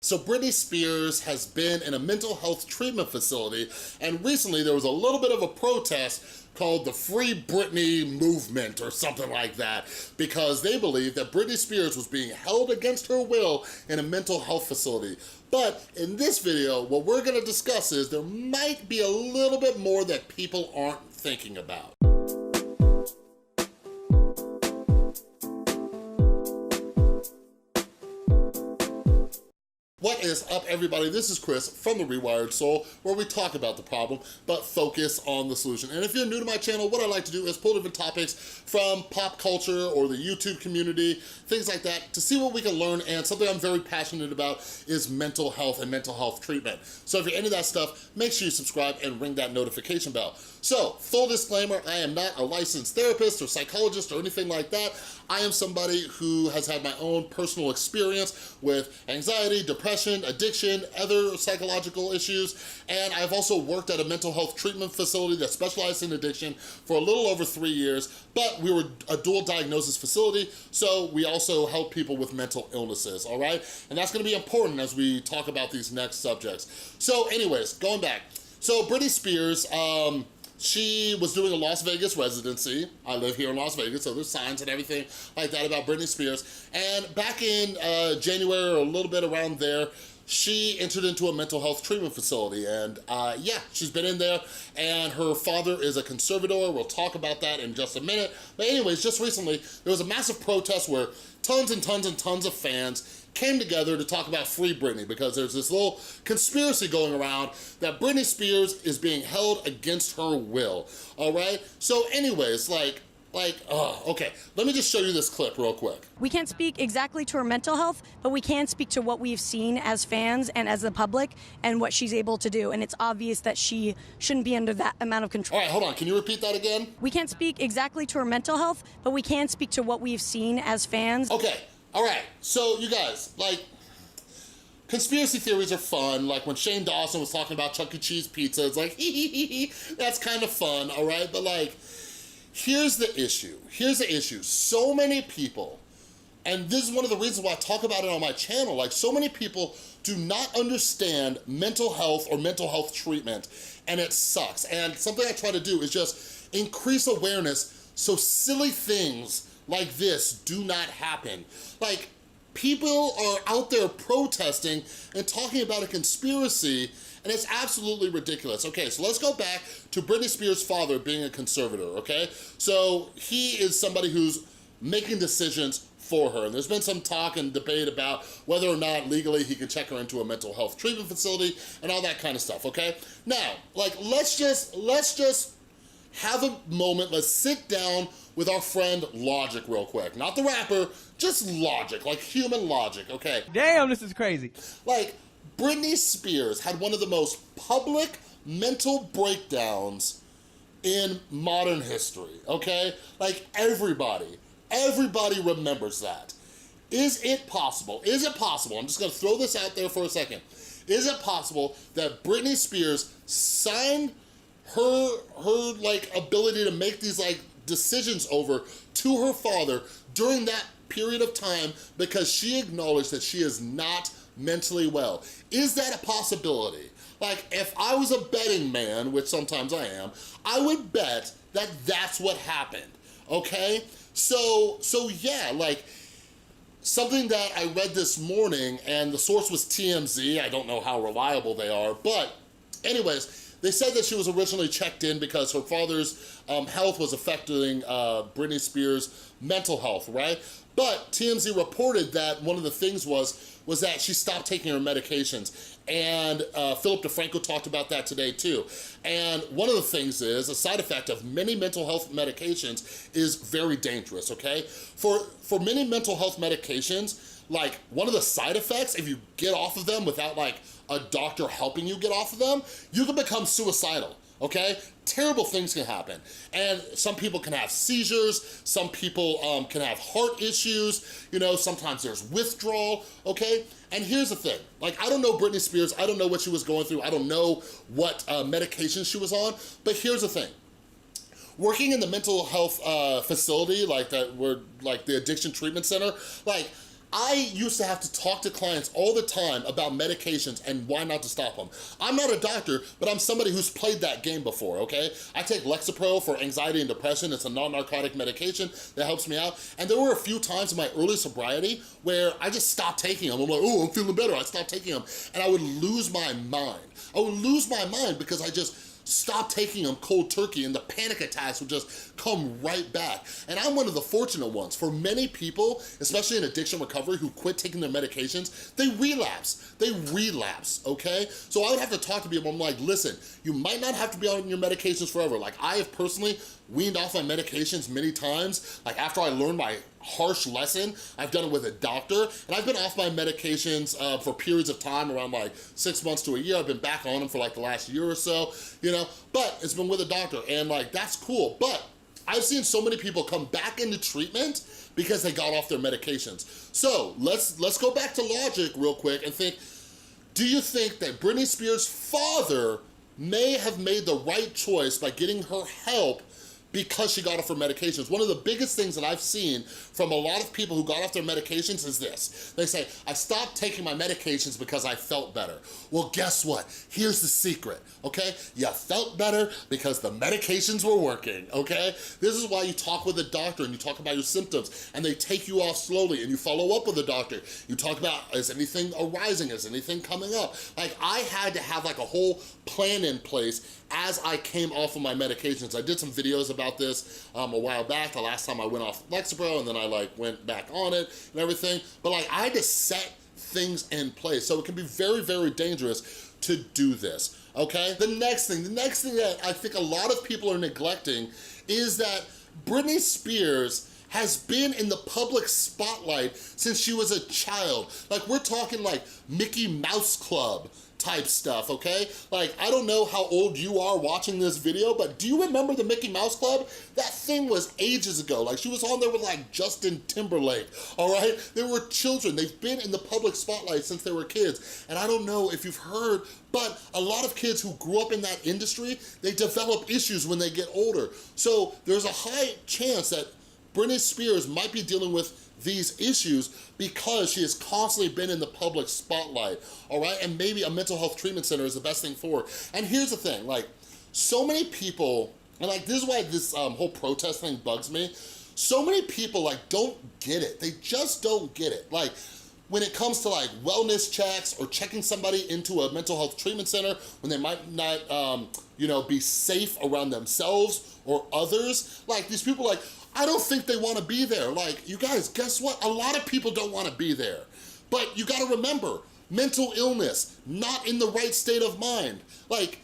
So Britney Spears has been in a mental health treatment facility, and recently there was a little bit of a protest called the Free Britney movement or something like that, because they believe that Britney Spears was being held against her will in a mental health facility. But in this video, what we're gonna discuss is there might be a little bit more that people aren't thinking about. What is up, everybody? This is Chris from The Rewired Soul, where we talk about the problem, but focus on the solution. And if you're new to my channel, what I like to do is pull different topics from pop culture or the YouTube community, things like that, to see what we can learn. And something I'm very passionate about is mental health and mental health treatment. So if you're into that stuff, make sure you subscribe and ring that notification bell. So, full disclaimer, I am not a licensed therapist or psychologist or anything like that. I am somebody who has had my own personal experience with anxiety, depression, addiction, other psychological issues, and I've also worked at a mental health treatment facility that specialized in addiction for a little over 3 years, but we were a dual diagnosis facility, so we also help people with mental illnesses, all right? And that's gonna be important as we talk about these next subjects. So anyways, going back. So Britney Spears, she was doing a Las Vegas residency. I live here in Las Vegas, so there's signs and everything like that about Britney Spears. And back in January or a little bit around there, she entered into a mental health treatment facility. And yeah, she's been in there, and her father is a conservator. We'll talk about that in just a minute. But anyways, just recently, there was a massive protest where tons and tons and tons of fans came together to talk about Free Britney, because there's this little conspiracy going around that Britney Spears is being held against her will, all right? So anyways, okay, let me just show you this clip real quick. We can't speak exactly to her mental health, but we can speak to what we've seen as fans and as the public and what she's able to do. And it's obvious that she shouldn't be under that amount of control. All right, hold on, can you repeat that again? We can't speak exactly to her mental health, but we can speak to what we've seen as fans. Okay, all right, so you guys, conspiracy theories are fun. Like when Shane Dawson was talking about Chuck E. Cheese pizza, it's like, hee, that's kind of fun, all right? But here's the issue. So many people, and this is one of the reasons why I talk about it on my channel, so many people do not understand mental health or mental health treatment, and it sucks. And something I try to do is just increase awareness so silly things like this do not happen. People are out there protesting and talking about a conspiracy, and it's absolutely ridiculous. Okay, so let's go back to Britney Spears' father being a conservator, okay? So he is somebody who's making decisions for her, and there's been some talk and debate about whether or not legally he could check her into a mental health treatment facility and all that kind of stuff, okay? Now, let's just have a moment, let's sit down with our friend Logic real quick. Not the rapper, just Logic, human logic, okay? Damn, this is crazy. Britney Spears had one of the most public mental breakdowns in modern history, okay? Everybody remembers that. Is it possible, I'm just gonna throw this out there for a second, is it possible that Britney Spears signed her ability to make these decisions over to her father during that period of time because she acknowledged that she is not mentally well? Is that a possibility? If I was a betting man, which sometimes I am, I would bet that that's what happened, okay? So yeah, something that I read this morning, and the source was TMZ, I don't know how reliable they are, but anyways, they said that she was originally checked in because her father's health was affecting Britney Spears' mental health, right? But TMZ reported that one of the things was that she stopped taking her medications. And Philip DeFranco talked about that today too. And one of the things is, a side effect of many mental health medications is very dangerous, okay? For many mental health medications, one of the side effects, if you get off of them without a doctor helping you get off of them, you can become suicidal, okay? Terrible things can happen. And some people can have seizures, some people can have heart issues, sometimes there's withdrawal, okay? And here's the thing, I don't know Britney Spears, I don't know what she was going through, I don't know what medication she was on, but here's the thing. Working in the mental health facility, the addiction treatment center, I used to have to talk to clients all the time about medications and why not to stop them. I'm not a doctor, but I'm somebody who's played that game before, okay? I take Lexapro for anxiety and depression. It's a non-narcotic medication that helps me out. And there were a few times in my early sobriety where I just stopped taking them. I'm like, oh, I'm feeling better. I stopped taking them. And I would lose my mind. I would lose my mind because I just stop taking them cold turkey and the panic attacks would just come right back. And I'm one of the fortunate ones. For many people, especially in addiction recovery, who quit taking their medications, they relapse, okay? So I would have to talk to people, I'm like, listen, you might not have to be on your medications forever. Like I have personally weaned off my medications many times. Like after I learned my harsh lesson, I've done it with a doctor, and I've been off my medications for periods of time, around like 6 months to a year. I've been back on them for like the last year or so, you know, but it's been with a doctor, and like, that's cool. But I've seen so many people come back into treatment because they got off their medications. So let's go back to logic real quick and think, do you think that Britney Spears' father may have made the right choice by getting her help because she got off her medications? One of the biggest things that I've seen from a lot of people who got off their medications is this. They say, I stopped taking my medications because I felt better. Well, guess what? Here's the secret, okay? You felt better because the medications were working, okay? This is why you talk with a doctor and you talk about your symptoms, and they take you off slowly, and you follow up with a doctor. You talk about, is anything arising? Is anything coming up? Like, I had to have like a whole plan in place as I came off of my medications. I did some videos about this a while back, the last time I went off Lexapro, and then I like went back on it and everything. But like, I had to set things in place. So it can be very, very dangerous to do this, okay? The next thing that I think a lot of people are neglecting is that Britney Spears has been in the public spotlight since she was a child. Like, we're talking like Mickey Mouse Club type stuff, okay? Like, I don't know how old you are watching this video, but do you remember the Mickey Mouse Club? That thing was ages ago. Like, she was on there with like Justin Timberlake, all right? They were children. They've been in the public spotlight since they were kids. And I don't know if you've heard, but a lot of kids who grew up in that industry, they develop issues when they get older. So there's a high chance that Britney Spears might be dealing with these issues because she has constantly been in the public spotlight, all right? And maybe a mental health treatment center is the best thing for her. And here's the thing, like, so many people, and like, this is why this whole protest thing bugs me. So many people like don't get it. They just don't get it. Like, when it comes to like wellness checks or checking somebody into a mental health treatment center when they might not, you know, be safe around themselves or others, like these people like, I don't think they wanna be there. Like, you guys, guess what? A lot of people don't wanna be there. But you gotta remember, mental illness, not in the right state of mind. Like,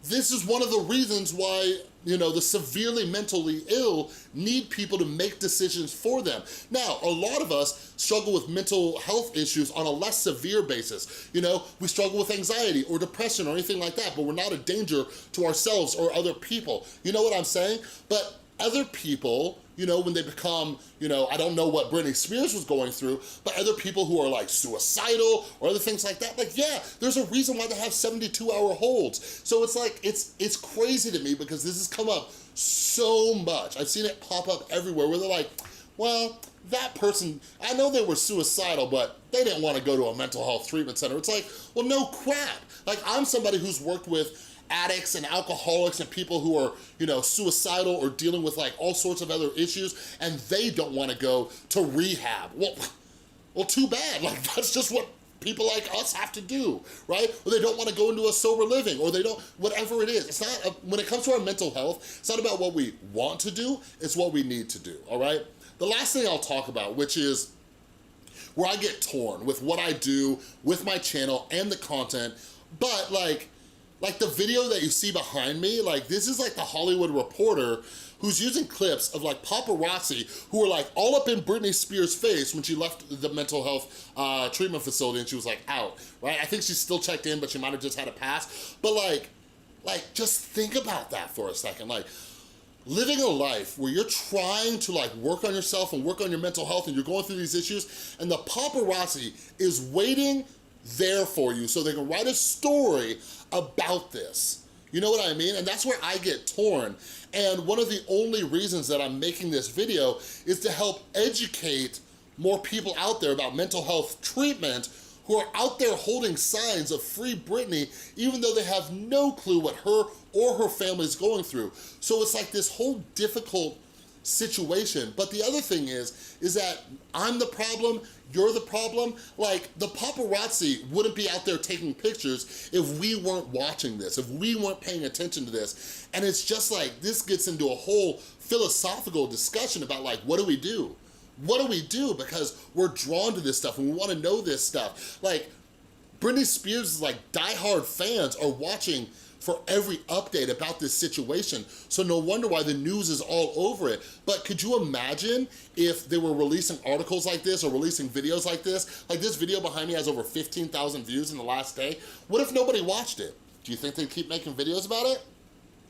this is one of the reasons why, you know, the severely mentally ill need people to make decisions for them. Now, a lot of us struggle with mental health issues on a less severe basis. You know, we struggle with anxiety or depression or anything like that, but we're not a danger to ourselves or other people. You know what I'm saying? But other people, you know, when they become, you know, I don't know what Britney Spears was going through, but other people who are like suicidal or other things like that, like, yeah, there's a reason why they have 72-hour holds. So it's like, it's crazy to me because this has come up so much. I've seen it pop up everywhere where they're like, well, that person, I know they were suicidal, but they didn't want to go to a mental health treatment center. It's like, well, no crap. Like, I'm somebody who's worked with addicts and alcoholics and people who are, you know, suicidal or dealing with like all sorts of other issues, and they don't want to go to rehab. Well, too bad. Like, that's just what people like us have to do, right? Or they don't want to go into a sober living, or they don't, whatever it is. It's not, when it comes to our mental health, it's not about what we want to do, it's what we need to do, all right? The last thing I'll talk about, which is where I get torn with what I do with my channel and the content, but like the video that you see behind me, like, this is like the Hollywood Reporter who's using clips of like paparazzi who were like all up in Britney Spears' face when she left the mental health treatment facility and she was like out, right? I think she's still checked in, but she might have just had a pass. But like just think about that for a second. Like, living a life where you're trying to like work on yourself and work on your mental health and you're going through these issues, and the paparazzi is waiting there for you so they can write a story about this. You know what I mean? And that's where I get torn. And one of the only reasons that I'm making this video is to help educate more people out there about mental health treatment who are out there holding signs of Free Britney, even though they have no clue what her or her family is going through. So it's like this whole difficult situation. But the other thing is that I'm the problem, you're the problem. Like, the paparazzi wouldn't be out there taking pictures if we weren't watching this, if we weren't paying attention to this. And it's just like, this gets into a whole philosophical discussion about like, what do we do? What do we do? Because we're drawn to this stuff and we wanna know this stuff. Like, Britney Spears' like diehard fans are watching for every update about this situation. So no wonder why the news is all over it. But could you imagine if they were releasing articles like this or releasing videos like this? Like, this video behind me has over 15,000 views in the last day. What if nobody watched it? Do you think they'd keep making videos about it?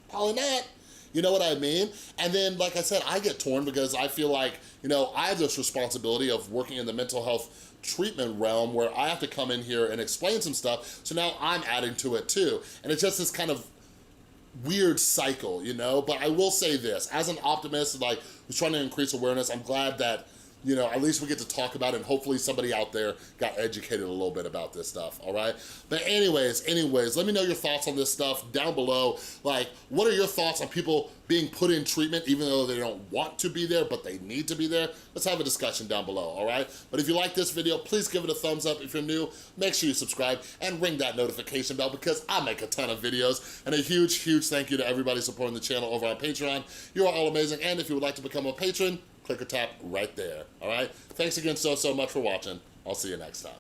Probably not. You know what I mean? And then, like I said, I get torn because I feel like, you know, I have this responsibility of working in the mental health treatment realm where I have to come in here and explain some stuff, so now I'm adding to it too. And it's just this kind of weird cycle, you know? But I will say this, as an optimist, like, who's trying to increase awareness, I'm glad that, you know, at least we get to talk about it, and hopefully somebody out there got educated a little bit about this stuff, all right? But anyways, let me know your thoughts on this stuff down below. Like, what are your thoughts on people being put in treatment even though they don't want to be there, but they need to be there? Let's have a discussion down below, all right? But if you like this video, please give it a thumbs up. If you're new, make sure you subscribe and ring that notification bell because I make a ton of videos. And a huge, huge thank you to everybody supporting the channel over on Patreon. You are all amazing. And if you would like to become a patron, click or tap right there, all right? Thanks again so much for watching. I'll see you next time.